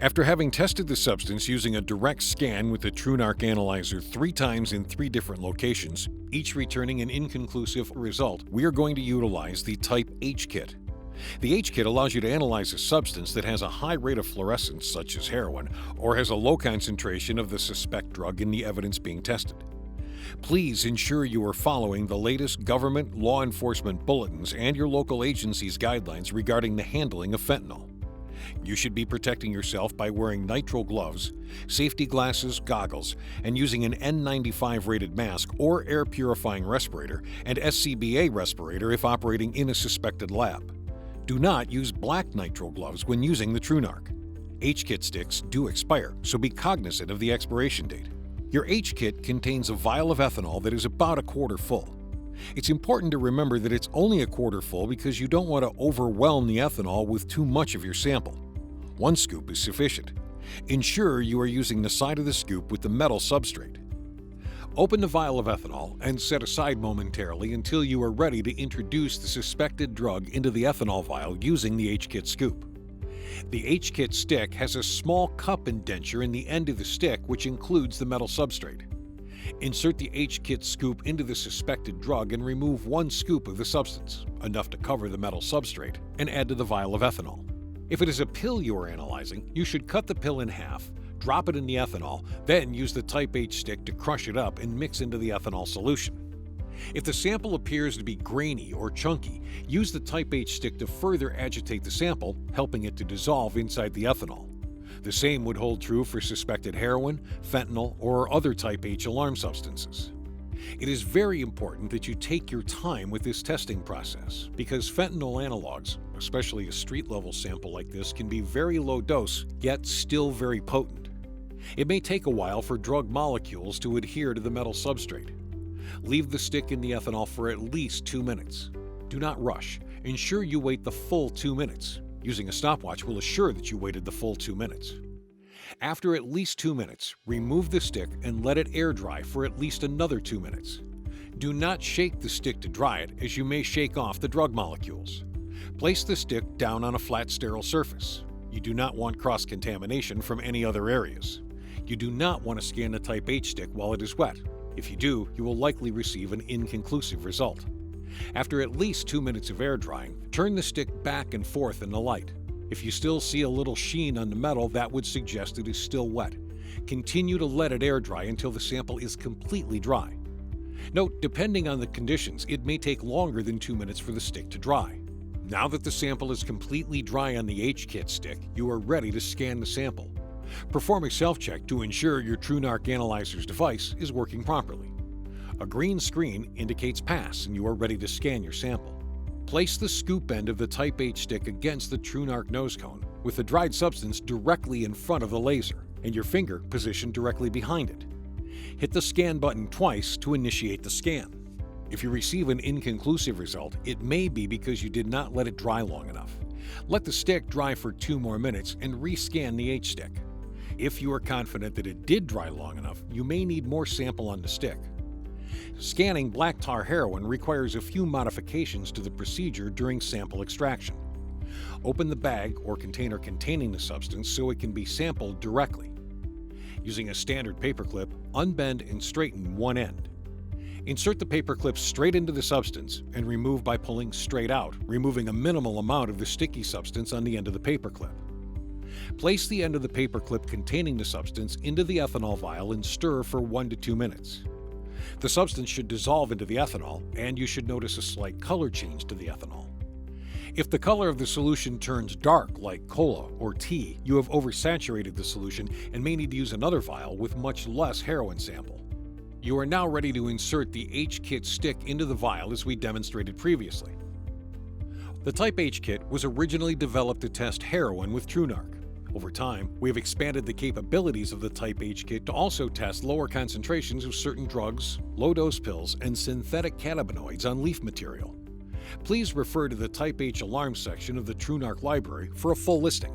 After having tested the substance using a direct scan with the TruNarc analyzer 3 times in 3 different locations, each returning an inconclusive result, we are going to utilize the Type H Kit. The H Kit allows you to analyze a substance that has a high rate of fluorescence, such as heroin, or has a low concentration of the suspect drug in the evidence being tested. Please ensure you are following the latest government, law enforcement bulletins and your local agency's guidelines regarding the handling of fentanyl. You should be protecting yourself by wearing nitrile gloves, safety glasses, goggles, and using an N95 rated mask or air purifying respirator and SCBA respirator if operating in a suspected lab. Do not use black nitrile gloves when using the TruNarc. H-Kit sticks do expire, so be cognizant of the expiration date. Your H-Kit contains a vial of ethanol that is about a quarter full. It's important to remember that it's only a quarter full because you don't want to overwhelm the ethanol with too much of your sample. 1 scoop is sufficient. Ensure you are using the side of the scoop with the metal substrate. Open the vial of ethanol and set aside momentarily until you are ready to introduce the suspected drug into the ethanol vial using the H-Kit scoop. The H-Kit stick has a small cup indenture in the end of the stick which includes the metal substrate. Insert the H-Kit scoop into the suspected drug and remove 1 scoop of the substance, enough to cover the metal substrate, and add to the vial of ethanol. If it is a pill you are analyzing, you should cut the pill in half, drop it in the ethanol, then use the Type H stick to crush it up and mix into the ethanol solution. If the sample appears to be grainy or chunky, use the Type H stick to further agitate the sample, helping it to dissolve inside the ethanol. The same would hold true for suspected heroin, fentanyl, or other Type H alarm substances. It is very important that you take your time with this testing process because fentanyl analogs, especially a street-level sample like this, can be very low dose, yet still very potent. It may take a while for drug molecules to adhere to the metal substrate. Leave the stick in the ethanol for at least 2 minutes. Do not rush. Ensure you wait the full 2 minutes. Using a stopwatch will assure that you waited the full 2 minutes. After at least 2 minutes, remove the stick and let it air dry for at least another 2 minutes. Do not shake the stick to dry it, as you may shake off the drug molecules. Place the stick down on a flat, sterile surface. You do not want cross-contamination from any other areas. You do not want to scan the Type H stick while it is wet. If you do, you will likely receive an inconclusive result. After at least 2 minutes of air drying, turn the stick back and forth in the light. If you still see a little sheen on the metal, that would suggest it is still wet. Continue to let it air dry until the sample is completely dry. Note, depending on the conditions, it may take longer than 2 minutes for the stick to dry. Now that the sample is completely dry on the H-Kit stick, you are ready to scan the sample. Perform a self-check to ensure your TruNarc analyzer's device is working properly. A green screen indicates pass and you are ready to scan your sample. Place the scoop end of the Type H stick against the TruNarc nose cone with the dried substance directly in front of the laser and your finger positioned directly behind it. Hit the scan button twice to initiate the scan. If you receive an inconclusive result, it may be because you did not let it dry long enough. Let the stick dry for 2 more minutes and rescan the H stick. If you are confident that it did dry long enough, you may need more sample on the stick. Scanning black tar heroin requires a few modifications to the procedure during sample extraction. Open the bag or container containing the substance so it can be sampled directly. Using a standard paperclip, unbend and straighten one end. Insert the paperclip straight into the substance and remove by pulling straight out, removing a minimal amount of the sticky substance on the end of the paperclip. Place the end of the paperclip containing the substance into the ethanol vial and stir for 1 to 2 minutes. The substance should dissolve into the ethanol, and you should notice a slight color change to the ethanol. If the color of the solution turns dark like cola or tea, you have oversaturated the solution and may need to use another vial with much less heroin sample. You are now ready to insert the H-Kit stick into the vial as we demonstrated previously. The Type H Kit was originally developed to test heroin with TruNarc. Over time, we have expanded the capabilities of the Type H Kit to also test lower concentrations of certain drugs, low-dose pills, and synthetic cannabinoids on leaf material. Please refer to the Type H alarm section of the TruNarc library for a full listing.